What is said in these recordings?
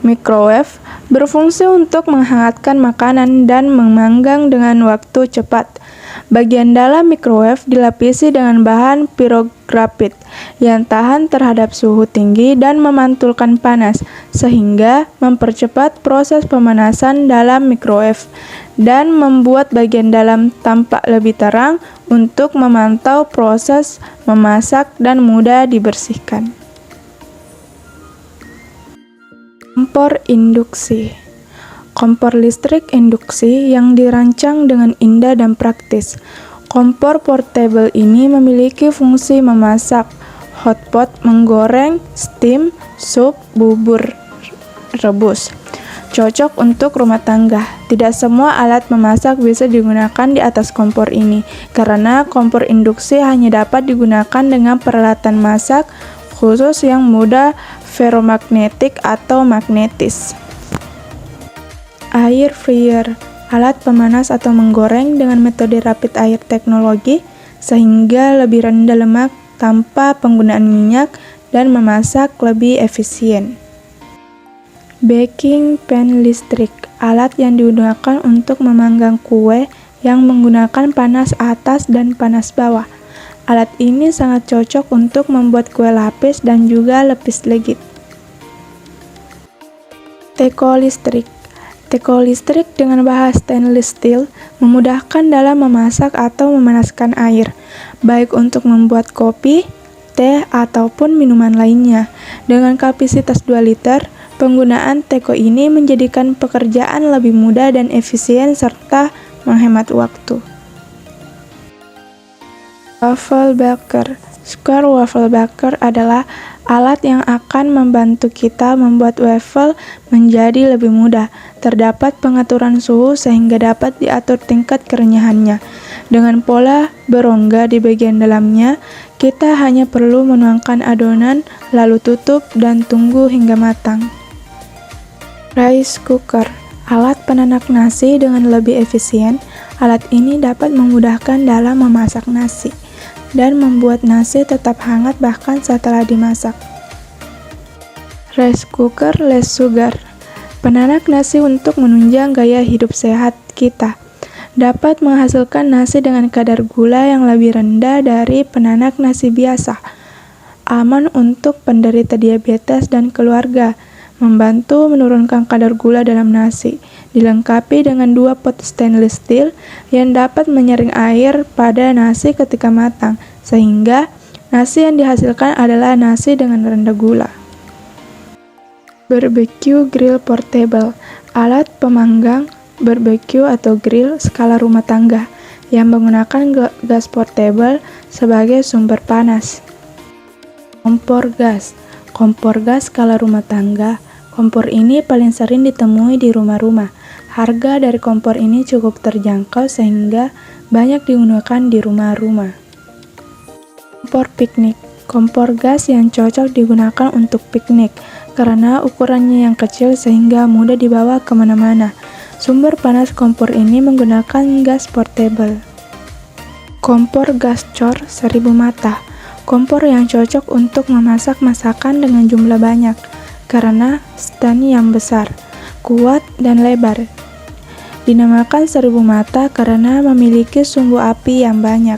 Microwave berfungsi untuk menghangatkan makanan dan memanggang dengan waktu cepat. Bagian dalam microwave dilapisi dengan bahan pirografit yang tahan terhadap suhu tinggi dan memantulkan panas, sehingga mempercepat proses pemanasan dalam microwave dan membuat bagian dalam tampak lebih terang untuk memantau proses memasak dan mudah dibersihkan. Kompor induksi. Kompor listrik induksi yang dirancang dengan indah dan praktis. Kompor portable ini memiliki fungsi memasak, hotpot, menggoreng, steam, sup, bubur, rebus. Cocok untuk rumah tangga. Tidak semua alat memasak bisa digunakan di atas kompor ini, karena kompor induksi hanya dapat digunakan dengan peralatan masak khusus yang mudah ferromagnetik atau magnetis. Air fryer, alat pemanas atau menggoreng dengan metode rapid air teknologi, sehingga lebih rendah lemak tanpa penggunaan minyak dan memasak lebih efisien. Baking pan listrik, alat yang digunakan untuk memanggang kue yang menggunakan panas atas dan panas bawah. Alat ini sangat cocok untuk membuat kue lapis dan juga lepis legit. Teko listrik. Teko listrik dengan bahan stainless steel memudahkan dalam memasak atau memanaskan air, baik untuk membuat kopi, teh, ataupun minuman lainnya. Dengan kapasitas 2 liter, penggunaan teko ini menjadikan pekerjaan lebih mudah dan efisien serta menghemat waktu. Waffle baker. Square waffle baker adalah alat yang akan membantu kita membuat waffle menjadi lebih mudah. Terdapat pengaturan suhu sehingga dapat diatur tingkat kerenyahannya. Dengan pola berongga di bagian dalamnya, kita hanya perlu menuangkan adonan, lalu tutup dan tunggu hingga matang. Rice cooker, alat penanak nasi dengan lebih efisien. Alat ini dapat memudahkan dalam memasak nasi dan membuat nasi tetap hangat bahkan setelah dimasak. Rice cooker less sugar, penanak nasi untuk menunjang gaya hidup sehat kita. Dapat menghasilkan nasi dengan kadar gula yang lebih rendah dari penanak nasi biasa. Aman untuk penderita diabetes dan keluarga. Membantu menurunkan kadar gula dalam nasi. Dilengkapi dengan 2 pot stainless steel yang dapat menyaring air pada nasi ketika matang, sehingga nasi yang dihasilkan adalah nasi dengan rendah gula. Barbecue grill portable, alat pemanggang barbecue atau grill skala rumah tangga yang menggunakan gas portable sebagai sumber panas. Kompor gas skala rumah tangga. Kompor ini paling sering ditemui di rumah-rumah. Harga dari kompor ini cukup terjangkau sehingga banyak digunakan di rumah-rumah. Kompor piknik. Kompor gas yang cocok digunakan untuk piknik karena ukurannya yang kecil sehingga mudah dibawa kemana-mana. Sumber panas kompor ini menggunakan gas portable. Kompor gas cor 1000 mata. Kompor yang cocok untuk memasak masakan dengan jumlah banyak karena stand yang besar, kuat, dan lebar. Dinamakan 1000 mata karena memiliki sumbu api yang banyak.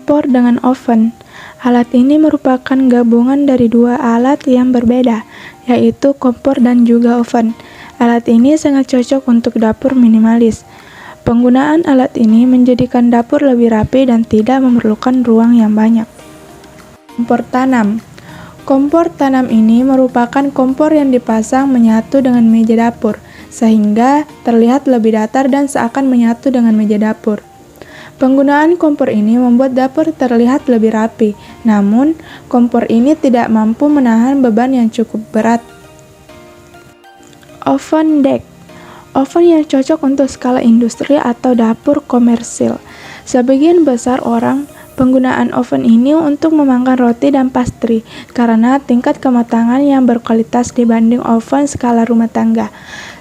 Kompor dengan oven. Alat ini merupakan gabungan dari 2 alat yang berbeda, yaitu kompor dan juga oven. Alat ini sangat cocok untuk dapur minimalis. Penggunaan alat ini menjadikan dapur lebih rapi dan tidak memerlukan ruang yang banyak. Kompor tanam. Kompor tanam ini merupakan kompor yang dipasang menyatu dengan meja dapur, sehingga terlihat lebih datar dan seakan menyatu dengan meja dapur. Penggunaan kompor ini membuat dapur terlihat lebih rapi, namun kompor ini tidak mampu menahan beban yang cukup berat. Oven deck. Oven yang cocok untuk skala industri atau dapur komersil. Sebagian besar orang penggunaan oven ini untuk memanggang roti dan pastry karena tingkat kematangan yang berkualitas dibanding oven skala rumah tangga.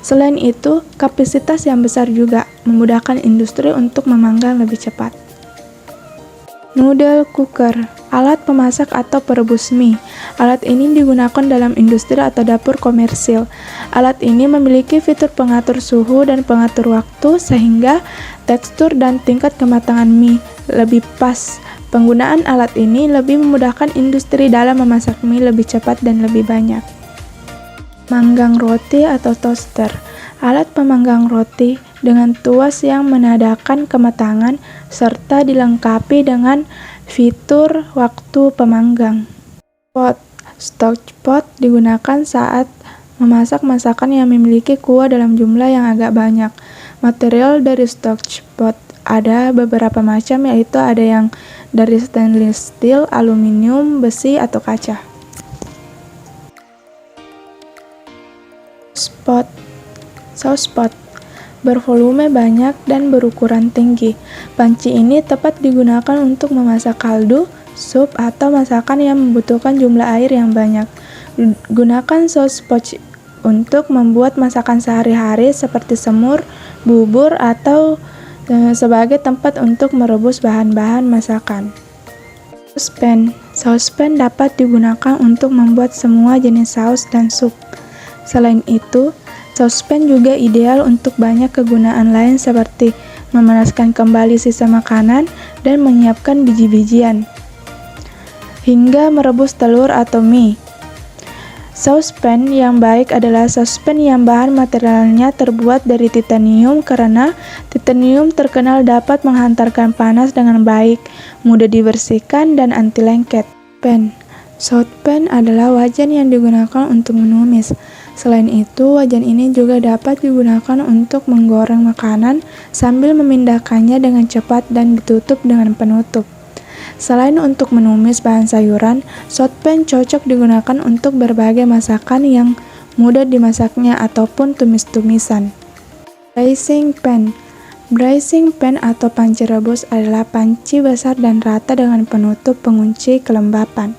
Selain itu, kapasitas yang besar juga memudahkan industri untuk memanggang lebih cepat. Noodle cooker. Alat pemasak atau perebus mie. Alat ini digunakan dalam industri atau dapur komersil. Alat ini memiliki fitur pengatur suhu dan pengatur waktu sehingga tekstur dan tingkat kematangan mie lebih pas. Penggunaan alat ini lebih memudahkan industri dalam memasak mie lebih cepat dan lebih banyak. Manggang roti atau toaster. Alat pemanggang roti dengan tuas yang menandakan kematangan serta dilengkapi dengan fitur waktu pemanggang. Pot. Stockpot digunakan saat memasak masakan yang memiliki kuah dalam jumlah yang agak banyak. Material dari stockpot ada beberapa macam, yaitu ada yang dari stainless steel, aluminium, besi, atau kaca. Saucepot bervolume banyak dan berukuran tinggi. Panci ini tepat digunakan untuk memasak kaldu, sup, atau masakan yang membutuhkan jumlah air yang banyak. Gunakan saucepot untuk membuat masakan sehari-hari seperti semur, bubur, atau sebagai tempat untuk merebus bahan-bahan masakan. Saucepan dapat digunakan untuk membuat semua jenis saus dan sup. Selain itu, saucepan juga ideal untuk banyak kegunaan lain seperti memanaskan kembali sisa makanan dan menyiapkan biji-bijian, hingga merebus telur atau mie. Saucepan yang baik adalah saucepan yang bahan materialnya terbuat dari titanium karena titanium terkenal dapat menghantarkan panas dengan baik, mudah dibersihkan, dan anti lengket. Saucepan adalah wajan yang digunakan untuk menumis. Selain itu, wajan ini juga dapat digunakan untuk menggoreng makanan sambil memindahkannya dengan cepat dan ditutup dengan penutup. Selain untuk menumis bahan sayuran, saucepan cocok digunakan untuk berbagai masakan yang mudah dimasaknya ataupun tumis-tumisan. Braising pan atau panci rebus adalah panci besar dan rata dengan penutup pengunci kelembapan.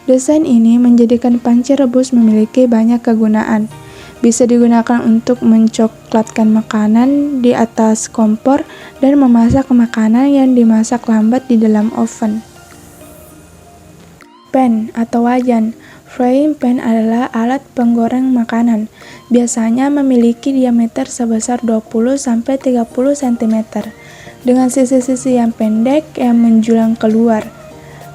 Desain ini menjadikan panci rebus memiliki banyak kegunaan. Bisa digunakan untuk mencoklatkan makanan di atas kompor dan memasak makanan yang dimasak lambat di dalam oven. Pan atau wajan. Frying pan adalah alat penggoreng makanan. Biasanya memiliki diameter sebesar 20-30 cm dengan sisi-sisi yang pendek yang menjulang keluar.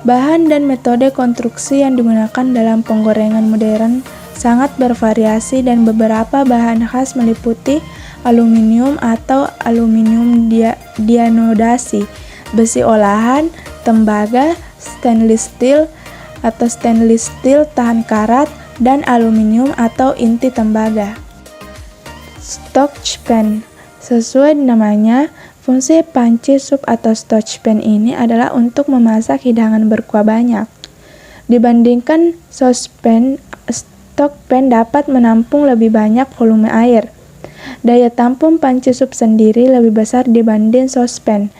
Bahan dan metode konstruksi yang digunakan dalam penggorengan modern sangat bervariasi dan beberapa bahan khas meliputi aluminium atau aluminium dianodasi, besi olahan, tembaga, stainless steel atau stainless steel tahan karat, dan aluminium atau inti tembaga. Stockpan. Sesuai namanya, fungsi panci sup atau stockpan ini adalah untuk memasak hidangan berkuah banyak. Dibandingkan saucepan, stockpan dapat menampung lebih banyak volume air. Daya tampung panci sup sendiri lebih besar dibanding saucepan,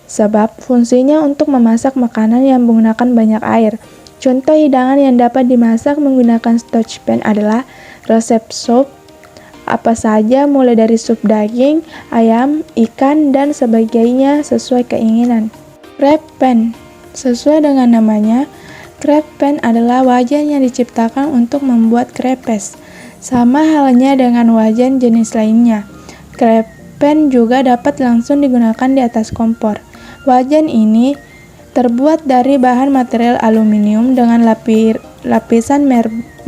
sebab fungsinya untuk memasak makanan yang menggunakan banyak air. Contoh hidangan yang dapat dimasak menggunakan stockpan adalah resep sup apa saja, mulai dari sup daging, ayam, ikan, dan sebagainya sesuai keinginan. Crepe pan. Sesuai dengan namanya, crepe pan adalah wajan yang diciptakan untuk membuat crepes. Sama halnya dengan wajan jenis lainnya, crepe pan juga dapat langsung digunakan di atas kompor. Wajan ini terbuat dari bahan material aluminium dengan lapisan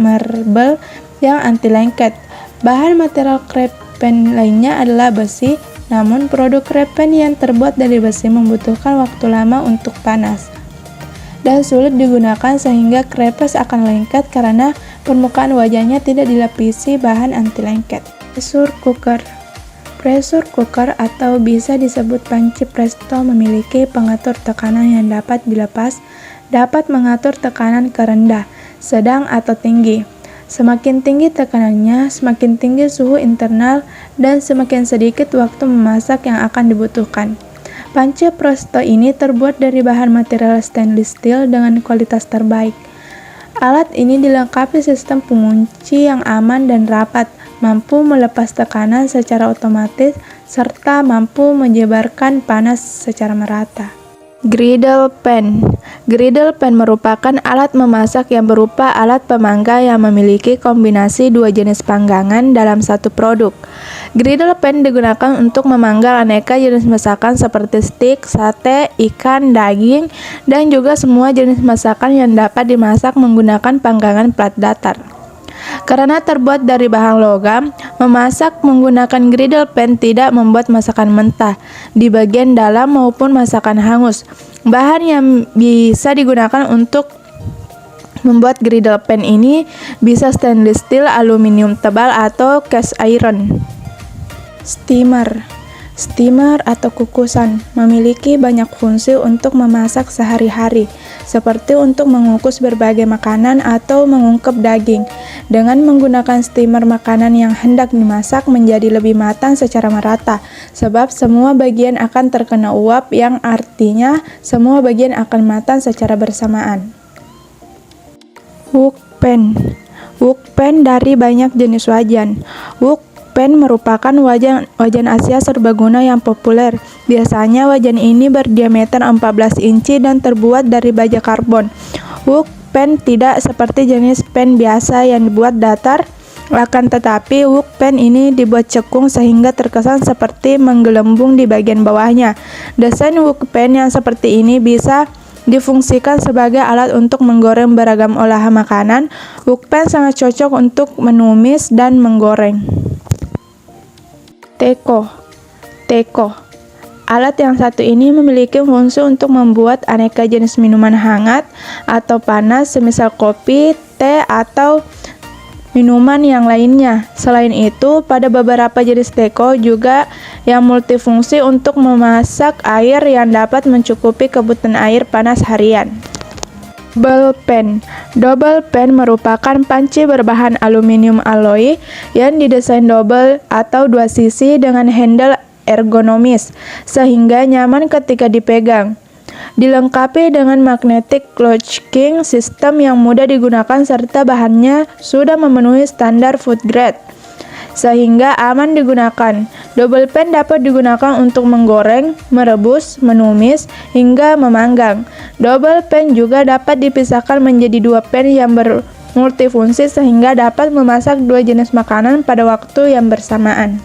marble yang anti lengket. Bahan material crepe pan lainnya adalah besi, namun produk crepe pan yang terbuat dari besi membutuhkan waktu lama untuk panas dan sulit digunakan sehingga crepes akan lengket karena permukaan wajannya tidak dilapisi bahan anti lengket. Pressure cooker atau bisa disebut panci presto memiliki pengatur tekanan yang dapat dilepas, dapat mengatur tekanan ke rendah, sedang, atau tinggi. Semakin tinggi tekanannya, semakin tinggi suhu internal, dan semakin sedikit waktu memasak yang akan dibutuhkan. Panci presto ini terbuat dari bahan material stainless steel dengan kualitas terbaik. Alat ini dilengkapi sistem pengunci yang aman dan rapat, mampu melepas tekanan secara otomatis, serta mampu menyebarkan panas secara merata. Griddle pan. Griddle pan merupakan alat memasak yang berupa alat pemanggang yang memiliki kombinasi dua jenis panggangan dalam satu produk. Griddle pan digunakan untuk memanggang aneka jenis masakan seperti steak, sate, ikan, daging, dan juga semua jenis masakan yang dapat dimasak menggunakan panggangan plat datar. Karena terbuat dari bahan logam, memasak menggunakan griddle pan tidak membuat masakan mentah di bagian dalam maupun masakan hangus. Bahan yang bisa digunakan untuk membuat griddle pan ini bisa stainless steel, aluminium tebal, atau cast iron. Steamer atau kukusan memiliki banyak fungsi untuk memasak sehari-hari, seperti untuk mengukus berbagai makanan atau mengungkep daging. Dengan menggunakan steamer, makanan yang hendak dimasak menjadi lebih matang secara merata, sebab semua bagian akan terkena uap, yang artinya semua bagian akan matang secara bersamaan. Wok pan dari banyak jenis wajan. Wok pan merupakan wajan Asia serbaguna yang populer. Biasanya wajan ini berdiameter 14 inci dan terbuat dari baja karbon. Wok pan tidak seperti jenis pan biasa yang dibuat datar, akan tetapi wok pan ini dibuat cekung sehingga terkesan seperti menggelembung di bagian bawahnya. Desain wok pan yang seperti ini bisa difungsikan sebagai alat untuk menggoreng beragam olahan makanan. Wok pan sangat cocok untuk menumis dan menggoreng. Teko. Alat yang satu ini memiliki fungsi untuk membuat aneka jenis minuman hangat atau panas, semisal kopi, teh, atau minuman yang lainnya. Selain itu, pada beberapa jenis teko juga yang multifungsi untuk memasak air yang dapat mencukupi kebutuhan air panas harian. Double pan merupakan panci berbahan aluminium alloy yang didesain double atau dua sisi dengan handle ergonomis sehingga nyaman ketika dipegang. Dilengkapi dengan magnetic locking system yang mudah digunakan serta bahannya sudah memenuhi standar food grade sehingga aman digunakan. Double pan dapat digunakan untuk menggoreng, merebus, menumis, hingga memanggang. Double pan juga dapat dipisahkan menjadi dua pan yang bermultifungsi sehingga dapat memasak dua jenis makanan pada waktu yang bersamaan.